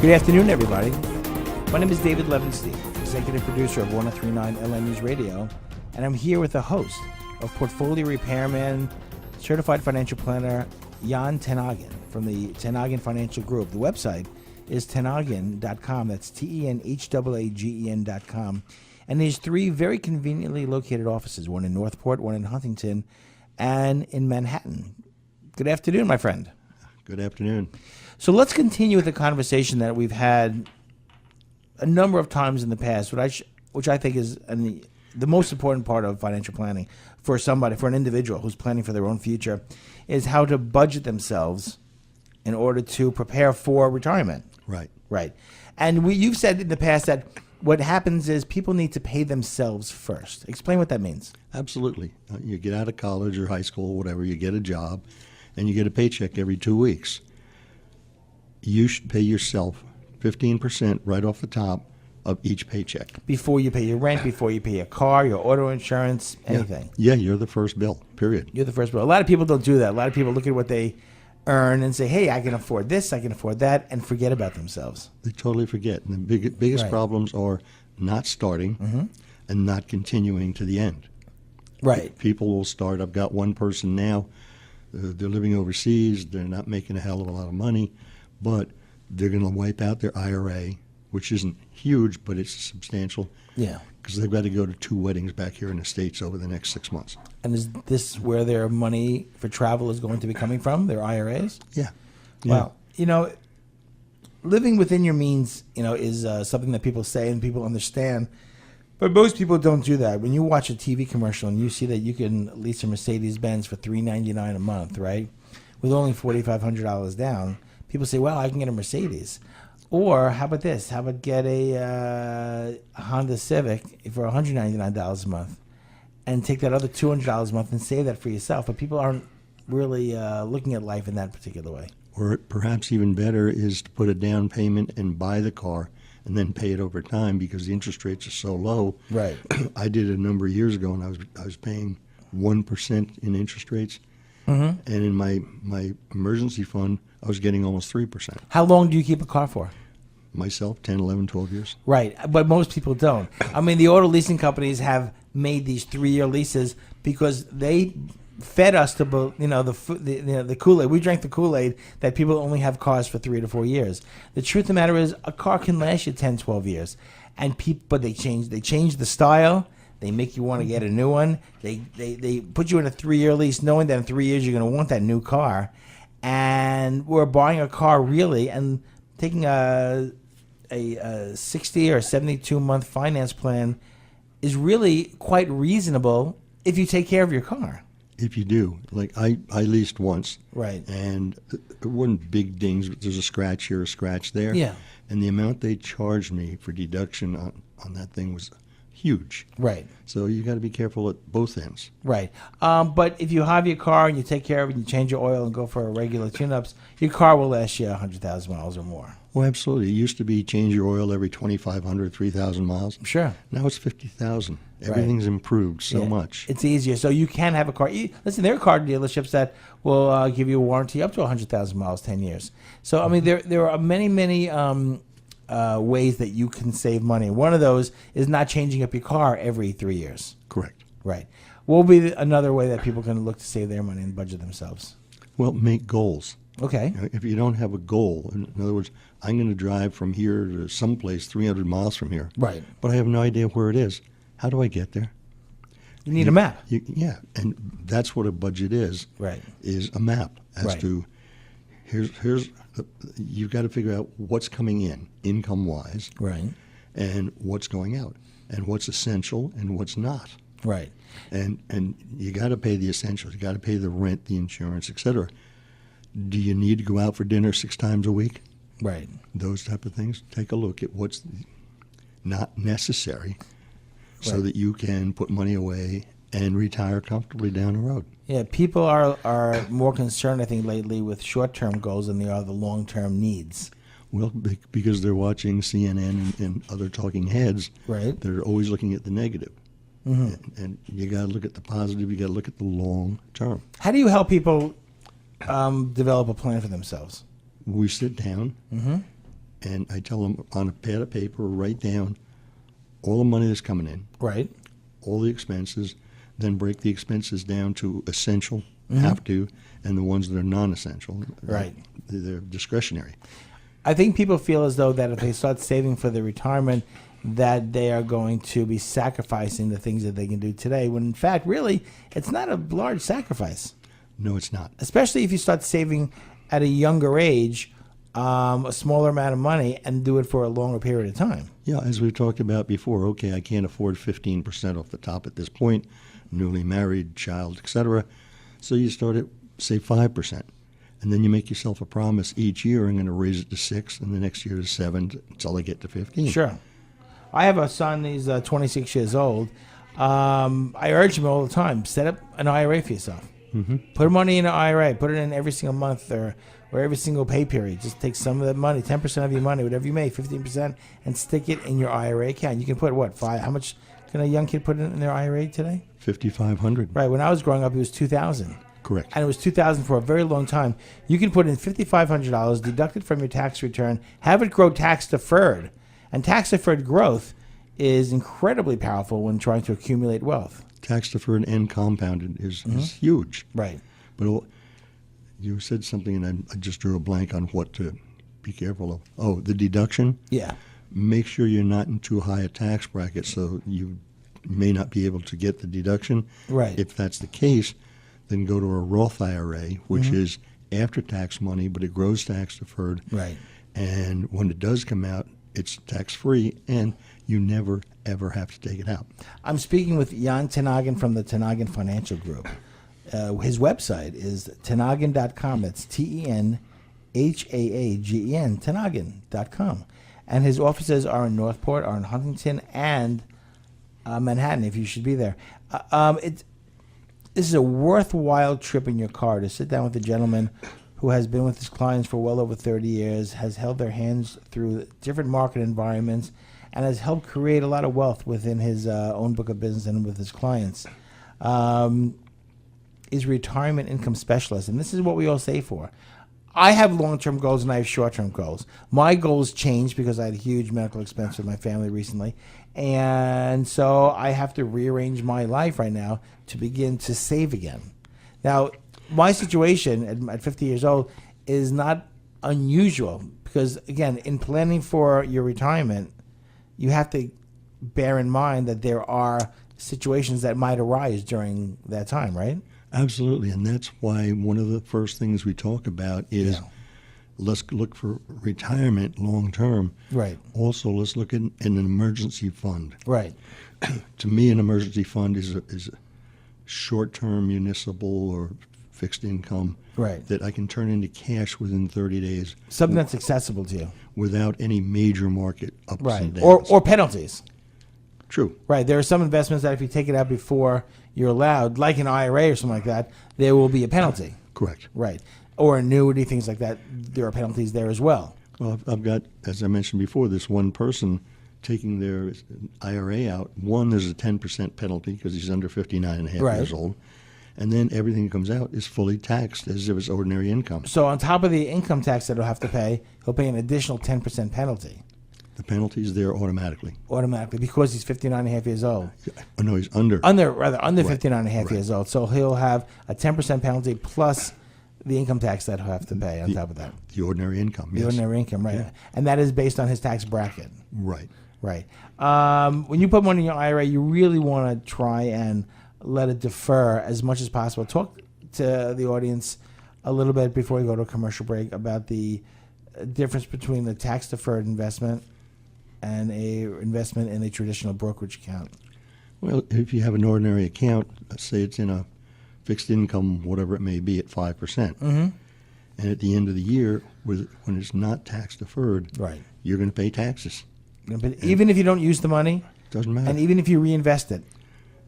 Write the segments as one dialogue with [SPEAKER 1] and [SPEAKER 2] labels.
[SPEAKER 1] Good afternoon, everybody. My name is David Levenstein, executive producer of 1039 LA News Radio, and I'm here with the host of Portfolio Repairman, certified financial planner Jan ten Haagen from the ten Haagen Financial Group. The website is tenhaagen.com. That's TenHaagen.com. And there's three very conveniently located offices, one in Northport, one in Huntington, and in Manhattan. Good afternoon, my friend.
[SPEAKER 2] Good afternoon.
[SPEAKER 1] So let's continue with the conversation that we've had a number of times in the past, which I think is the most important part of financial planning for somebody, for an individual who's planning for their own future, is how to budget themselves in order to prepare for retirement.
[SPEAKER 2] Right.
[SPEAKER 1] Right. And you've said in the past that what happens is people need to pay themselves first. Explain what that means.
[SPEAKER 2] Absolutely. You get out of college or high school, whatever, you get a job, and you get a paycheck every 2 weeks. You should pay yourself 15% right off the top of each paycheck.
[SPEAKER 1] Before you pay your rent, before you pay your car, your auto insurance, anything.
[SPEAKER 2] Yeah, you're the first bill, period.
[SPEAKER 1] You're the first bill. A lot of people don't do that. A lot of people look at what they earn and say, hey, I can afford this, I can afford that, and forget about themselves.
[SPEAKER 2] They totally forget. And the biggest
[SPEAKER 1] Right.
[SPEAKER 2] problems are not starting and not continuing to the end.
[SPEAKER 1] Right.
[SPEAKER 2] People will start. I've got one person now. They're living overseas. They're not making a hell of a lot of money, but they're going to wipe out their IRA, which isn't huge, but it's substantial.
[SPEAKER 1] Yeah.
[SPEAKER 2] Because they've got to go to 2 weddings back here in the States over the next 6 months.
[SPEAKER 1] And is this where their money for travel is going to be coming from, their IRAs?
[SPEAKER 2] Yeah.
[SPEAKER 1] Well, living within your means, is something that people say and people understand. But most people don't do that. When you watch a TV commercial and you see that you can lease a Mercedes-Benz for $399 a month, right, with only $4,500 down, people say, well, I can get a Mercedes. Or how about this? How about get a Honda Civic for $199 a month and take that other $200 a month and save that for yourself? But people aren't really looking at life in that particular way.
[SPEAKER 2] Or perhaps even better is to put a down payment and buy the car and then pay it over time because the interest rates are so low.
[SPEAKER 1] Right.
[SPEAKER 2] I did it a number of years ago, and I was paying 1% in interest rates. And in my emergency fund, I was getting almost 3%.
[SPEAKER 1] How long do you keep a car for?
[SPEAKER 2] Myself, 10, 11, 12 years.
[SPEAKER 1] Right, but most people don't. I mean, the auto leasing companies have made these 3-year leases because they fed us to, the Kool-Aid. We drank the Kool-Aid that people only have cars for 3 to 4 years. The truth of the matter is, a car can last you 10, 12 years, but they change the style. They make you want to get a new one. They put you in a 3-year lease, knowing that in 3 years you're going to want that new car. And we're buying a car really and taking a 60 or 72 month finance plan is really quite reasonable if you take care of your car.
[SPEAKER 2] If you do. Like I leased once.
[SPEAKER 1] Right.
[SPEAKER 2] And it wasn't big dings, but there's a scratch here, a scratch there.
[SPEAKER 1] Yeah.
[SPEAKER 2] And the amount they charged me for deduction on that thing was huge.
[SPEAKER 1] Right.
[SPEAKER 2] So you got to be careful at both ends.
[SPEAKER 1] Right. But if you have your car and you take care of it and you change your oil and go for a regular tune-ups, your car will last you 100,000 miles or more.
[SPEAKER 2] Well, absolutely. It used to be change your oil every 2,500, 3,000 miles.
[SPEAKER 1] Sure.
[SPEAKER 2] Now it's 50,000. Everything's improved so much.
[SPEAKER 1] It's easier. So you can have a car. Listen, there are car dealerships that will give you a warranty up to 100,000 miles, 10 years. So, I mean, there are many ways that you can save money. One of those is not changing up your car every 3 years.
[SPEAKER 2] Correct.
[SPEAKER 1] Right. What will be another way that people can look to save their money and budget themselves?
[SPEAKER 2] Well, make goals.
[SPEAKER 1] Okay.
[SPEAKER 2] If you don't have a goal, in other words, I'm going to drive from here to someplace 300 miles from here.
[SPEAKER 1] Right.
[SPEAKER 2] But I have no idea where it is. How do I get there?
[SPEAKER 1] You need a map.
[SPEAKER 2] Yeah, and that's what a budget is.
[SPEAKER 1] Right.
[SPEAKER 2] Is a map as
[SPEAKER 1] Right.
[SPEAKER 2] to you've got to figure out what's coming in income-wise.
[SPEAKER 1] Right.
[SPEAKER 2] And what's going out, and what's essential and what's not.
[SPEAKER 1] Right.
[SPEAKER 2] And you got to pay the essentials. You got to pay the rent, the insurance, etc. Do you need to go out for dinner 6 times a week?
[SPEAKER 1] Right.
[SPEAKER 2] Those type of things. Take a look at what's not necessary so
[SPEAKER 1] Right.
[SPEAKER 2] that you can put money away and retire comfortably down the road.
[SPEAKER 1] Yeah, people are more concerned, I think, lately with short-term goals than they are the long-term needs.
[SPEAKER 2] Well, because they're watching CNN and other talking heads,
[SPEAKER 1] Right.
[SPEAKER 2] they're always looking at the negative.
[SPEAKER 1] Mm-hmm.
[SPEAKER 2] And you got to look at the positive. You got to look at the long term.
[SPEAKER 1] How do you help people develop a plan for themselves?
[SPEAKER 2] We sit down and I tell them on a pad of paper, write down all the money that's coming in,
[SPEAKER 1] Right.
[SPEAKER 2] all the expenses, then break the expenses down to essential, have to, and the ones that are non-essential.
[SPEAKER 1] Right.
[SPEAKER 2] They're discretionary.
[SPEAKER 1] I think people feel as though that if they start saving for their retirement, that they are going to be sacrificing the things that they can do today, when in fact, really, it's not a large sacrifice.
[SPEAKER 2] No, it's not.
[SPEAKER 1] Especially if you start saving at a younger age, a smaller amount of money, and do it for a longer period of time.
[SPEAKER 2] Yeah, as we've talked about before, okay, I can't afford 15% off the top at this point, newly married, child, etc. So you start at, say, 5%. And then you make yourself a promise each year, I'm going to raise it to 6, and the next year to 7, until I get to 15.
[SPEAKER 1] Sure. I have a son, he's 26 years old. I urge him all the time, set up an IRA for yourself.
[SPEAKER 2] Mm-hmm.
[SPEAKER 1] Put money in an IRA. Put it in every single month or every single pay period. Just take some of that money, 10% of your money, whatever you make, 15%, and stick it in your IRA account. You can put, what, how much can a young kid put in their IRA today?
[SPEAKER 2] $5,500.
[SPEAKER 1] Right. When I was growing up, it was $2,000.
[SPEAKER 2] Correct.
[SPEAKER 1] And it was $2,000 for a very long time. You can put in $5,500, deduct it from your tax return, have it grow tax deferred. And tax deferred growth is incredibly powerful when trying to accumulate wealth.
[SPEAKER 2] Tax deferred and compounded is huge.
[SPEAKER 1] Right.
[SPEAKER 2] But you said something, and I just drew a blank on what to be careful of. Oh, the deduction?
[SPEAKER 1] Yeah.
[SPEAKER 2] Make sure you're not in too high a tax bracket, so you may not be able to get the deduction.
[SPEAKER 1] Right.
[SPEAKER 2] If that's the case, then go to a Roth IRA, which is after-tax money, but it grows tax deferred.
[SPEAKER 1] Right.
[SPEAKER 2] And when it does come out, it's tax-free, and you never, ever have to take it out.
[SPEAKER 1] I'm speaking with Jan Tenagin from the Tenagin Financial Group. His website is tenagin.com. That's Tenhaagen, Tenagin.com. And his offices are in Northport, are in Huntington, and Manhattan, if you should be there. This is a worthwhile trip in your car to sit down with a gentleman who has been with his clients for well over 30 years, has held their hands through different market environments, and has helped create a lot of wealth within his own book of business and with his clients. Is retirement income specialist, and this is what we all say for. I have long-term goals and I have short-term goals. My goals changed because I had a huge medical expense with my family recently, and so I have to rearrange my life right now to begin to save again. Now, my situation at 50 years old is not unusual because, again, in planning for your retirement, you have to bear in mind that there are situations that might arise during that time, right?
[SPEAKER 2] Absolutely, and that's why one of the first things we talk about is let's look for retirement long term.
[SPEAKER 1] Right.
[SPEAKER 2] Also, let's look in an emergency fund.
[SPEAKER 1] Right.
[SPEAKER 2] To me, an emergency fund is a short-term municipal or fixed income that I can turn into cash within 30 days.
[SPEAKER 1] Something that's accessible to you.
[SPEAKER 2] Without any major market ups and downs.
[SPEAKER 1] Or penalties.
[SPEAKER 2] True.
[SPEAKER 1] Right. There are some investments that if you take it out before you're allowed, like an IRA or something like that, there will be a penalty.
[SPEAKER 2] Correct.
[SPEAKER 1] Right. Or annuity, things like that. There are penalties there as well.
[SPEAKER 2] Well, I've got, as I mentioned before, this one person taking their IRA out. One, there's a 10% penalty because he's under 59 and a half years old. And then everything that comes out is fully taxed as if it's ordinary income.
[SPEAKER 1] So on top of the income tax that he'll have to pay, he'll pay an additional 10% penalty.
[SPEAKER 2] The penalty is there automatically.
[SPEAKER 1] Automatically, because he's 59 and a half years old.
[SPEAKER 2] Oh, no, he's under.
[SPEAKER 1] Under 59 and a half years old. So he'll have a 10% penalty plus the income tax that he'll have to pay on top of that.
[SPEAKER 2] The ordinary income, yes.
[SPEAKER 1] The ordinary income, right. Yeah. And that is based on his tax bracket.
[SPEAKER 2] Right.
[SPEAKER 1] Right. When you put money in your IRA, you really want to try and let it defer as much as possible. Talk to the audience a little bit before we go to a commercial break about the difference between the tax-deferred investment and a investment in a traditional brokerage account.
[SPEAKER 2] Well, if you have an ordinary account, let's say it's in a fixed income, whatever it may be, at 5%. And at the end of the year, when it's not tax-deferred, you're going to pay taxes.
[SPEAKER 1] But even if you don't use the money,
[SPEAKER 2] doesn't matter.
[SPEAKER 1] And even if you reinvest it,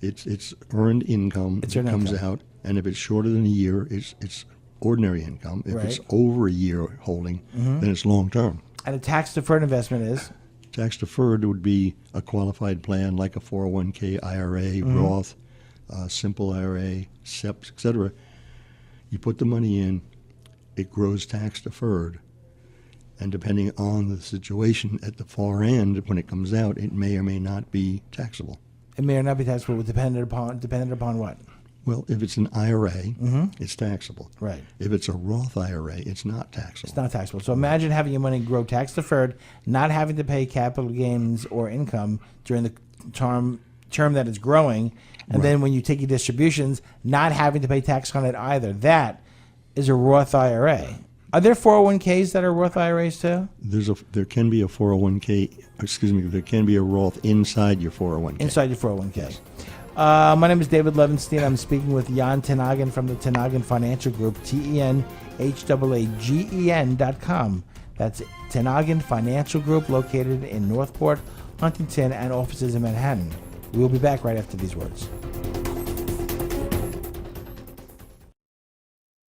[SPEAKER 2] it's earned income. It comes out, and if it's shorter than a year, it's ordinary income. If it's over a year holding, then it's long term. And
[SPEAKER 1] a tax deferred investment is
[SPEAKER 2] tax deferred would be a qualified plan like a 401k, IRA, Roth, simple IRA, SEPs, etc. You put the money in, it grows tax deferred, And depending on the situation at the far end, when it comes out, it may or may not be taxable.
[SPEAKER 1] It may or not be taxable, dependent upon what?
[SPEAKER 2] Well, if it's an IRA, it's taxable.
[SPEAKER 1] Right.
[SPEAKER 2] If it's a Roth IRA, it's not taxable.
[SPEAKER 1] It's not taxable. So imagine having your money grow tax deferred, not having to pay capital gains or income during the term that it's growing, and then when you take your distributions, not having to pay tax on it either. That is a Roth IRA. Are there 401ks that are Roth IRAs too?
[SPEAKER 2] There can be a 401k. Excuse me. There can be a Roth inside your 401k.
[SPEAKER 1] Inside your 401k. My name is David Levenstein. I'm speaking with Jan Tenhagen from the Tenhagen Financial Group, TenHagen.com. That's Tenhagen Financial Group, located in Northport, Huntington, and offices in Manhattan. We will be back right after these words.